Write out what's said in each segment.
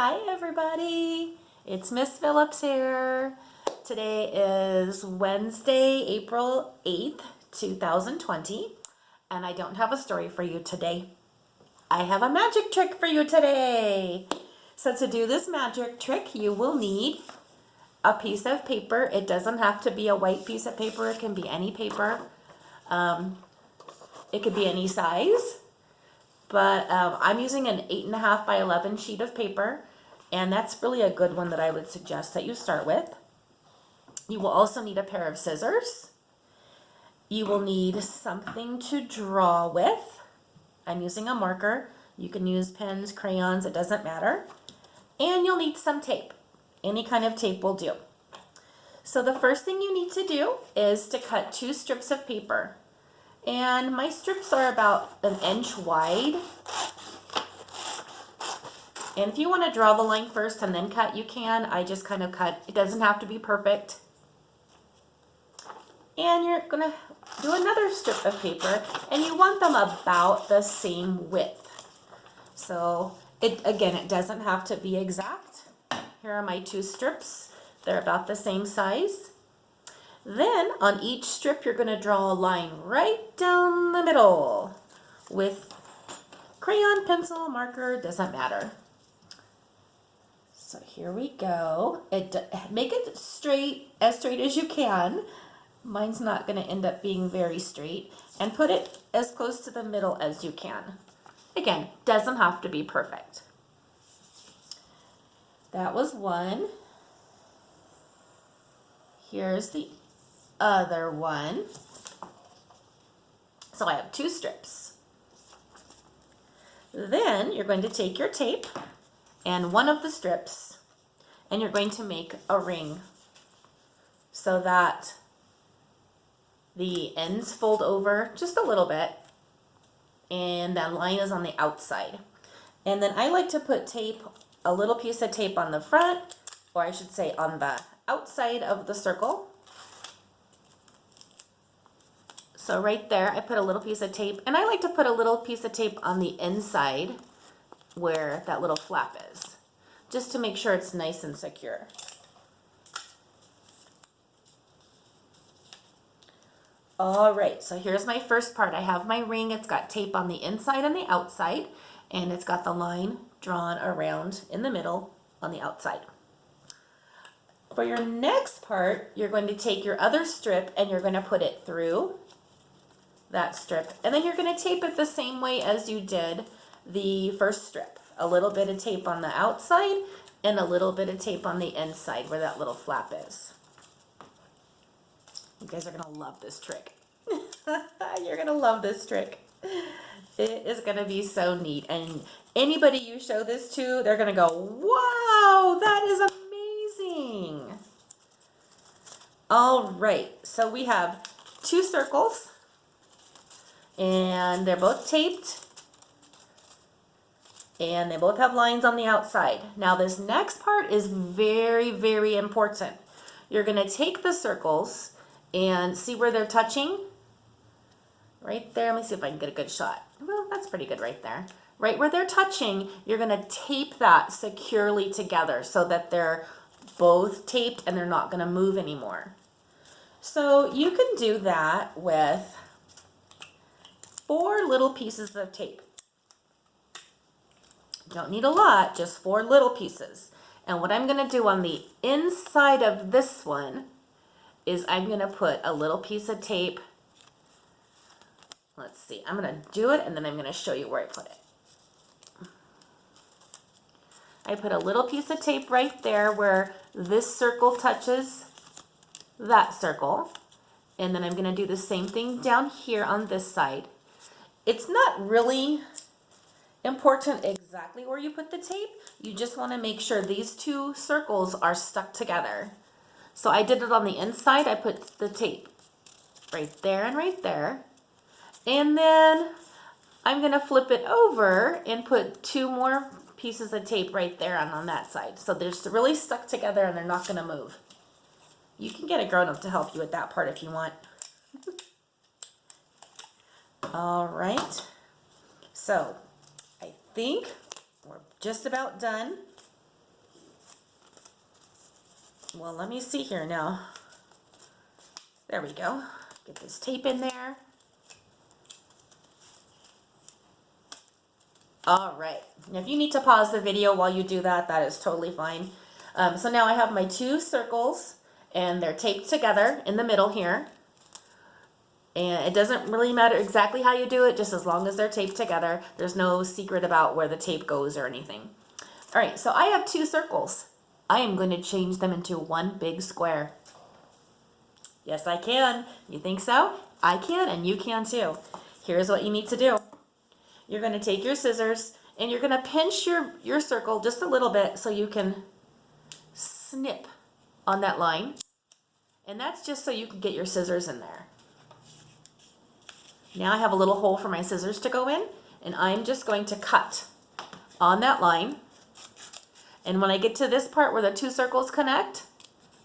Hi everybody, it's Miss Phillips here. Today is Wednesday, April 8th, 2020, and I don't have a story for you today. I have a magic trick for you today. So to do this magic trick, you will need a piece of paper. It doesn't have to be a white piece of paper, it can be any paper. It could be any size. But I'm using an 8.5 by 11 sheet of paper, and that's really a good one that I would suggest that you start with. You will also need a pair of scissors. You will need something to draw with. I'm using a marker. You can use pens, crayons, it doesn't matter. And you'll need some tape. Any kind of tape will do. So the first thing you need to do is to cut 2 strips of paper. And my strips are about 1 inch wide. And if you want to draw the line first and then cut, you can. I just kind of cut. It doesn't have to be perfect. And you're going to do another strip of paper, and you want them about the same width. So, it doesn't have to be exact. Here are my 2 strips. They're about the same size. Then, on each strip, you're going to draw a line right down the middle with crayon, pencil, marker, doesn't matter. So here we go. Make it straight, as straight as you can. Mine's not going to end up being very straight. And put it as close to the middle as you can. Again, doesn't have to be perfect. That was one. Here's the other one. So I have 2 strips. Then you're going to take your tape and one of the strips, and you're going to make a ring so that the ends fold over just a little bit and that line is on the outside. And then I like to put tape, a little piece of tape on the front, or I should say on the outside of the circle. So right there, I put a little piece of tape, and I like to put a little piece of tape on the inside where that little flap is, just to make sure it's nice and secure. All right, so here's my first part. I have my ring. It's got tape on the inside and the outside, and it's got the line drawn around in the middle on the outside. For your next part, you're going to take your other strip and you're going to put it through that strip, and then you're going to tape it the same way as you did the first strip. A little bit of tape on the outside and a little bit of tape on the inside where that little flap is. You guys are going to love this trick. You're going to love this trick. It is going to be so neat, and anybody you show this to, they're going to go, wow, that is amazing. All right, so we have 2 circles, and they're both taped, and they both have lines on the outside. Now this next part is very, very important. You're going to take the circles and see where they're touching. Right there, let me see if I can get a good shot. Well, that's pretty good right there. Right where they're touching, you're going to tape that securely together so that they're both taped and they're not going to move anymore. So you can do that with 4 little pieces of tape. Don't need a lot, just 4 little pieces. And what I'm going to do on the inside of this one is I'm going to put a little piece of tape. Let's see, I'm going to do it and then I'm going to show you where I put it. I put a little piece of tape right there where this circle touches that circle. And then I'm going to do the same thing down here on this side. It's not really important exactly where you put the tape. You just want to make sure these 2 circles are stuck together. So I did it on the inside. I put the tape right there and right there. And then I'm going to flip it over and put 2 more pieces of tape right there on that side. So they're really stuck together and they're not going to move. You can get a grown-up to help you with that part if you want. All right. So I think we're just about done. Well, let me see here now. There we go. Get this tape in there. All right. Now, if you need to pause the video while you do that, that is totally fine. So now I have my 2 circles, and they're taped together in the middle here. And it doesn't really matter exactly how you do it, just as long as they're taped together. There's no secret about where the tape goes or anything. All right, so I have 2 circles. I am going to change them into one big square. Yes, I can. You think so? I can, and you can too. Here's what you need to do. You're going to take your scissors, and you're going to pinch your circle just a little bit so you can snip on that line. And that's just so you can get your scissors in there. Now I have a little hole for my scissors to go in, and I'm just going to cut on that line. And when I get to this part where the 2 circles connect,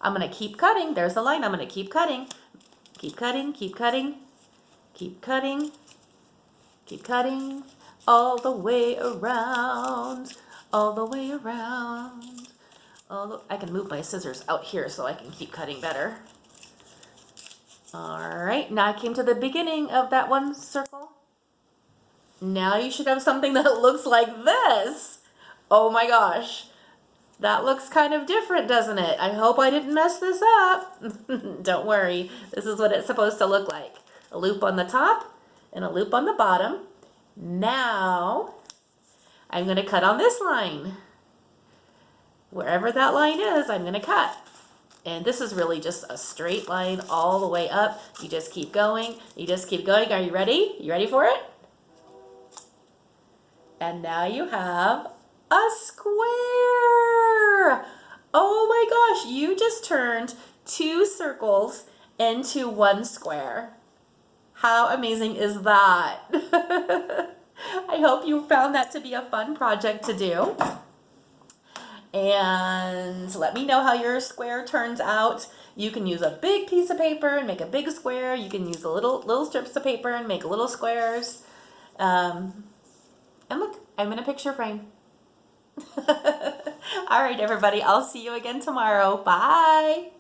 I'm going to keep cutting. There's the line. I'm going to keep cutting. Keep cutting, keep cutting, keep cutting, keep cutting, all the way around, all the way around. I can move my scissors out here so I can keep cutting better. All right, now I came to the beginning of that one circle. Now you should have something that looks like this. Oh my gosh. That looks kind of different, doesn't it? I hope I didn't mess this up. Don't worry. This is what it's supposed to look like. A loop on the top and a loop on the bottom. Now, I'm going to cut on this line. Wherever that line is, I'm going to cut. And this is really just a straight line all the way up. You just keep going. You just keep going. Are you ready? You ready for it? And now you have a square. Oh my gosh, you just turned 2 circles into 1 square. How amazing is that? I hope you found that to be a fun project to do. And let me know how your square turns out. You can use a big piece of paper and make a big square. You can use the little strips of paper and make little squares. And look, I'm in a picture frame. All right, everybody. I'll see you again tomorrow. Bye.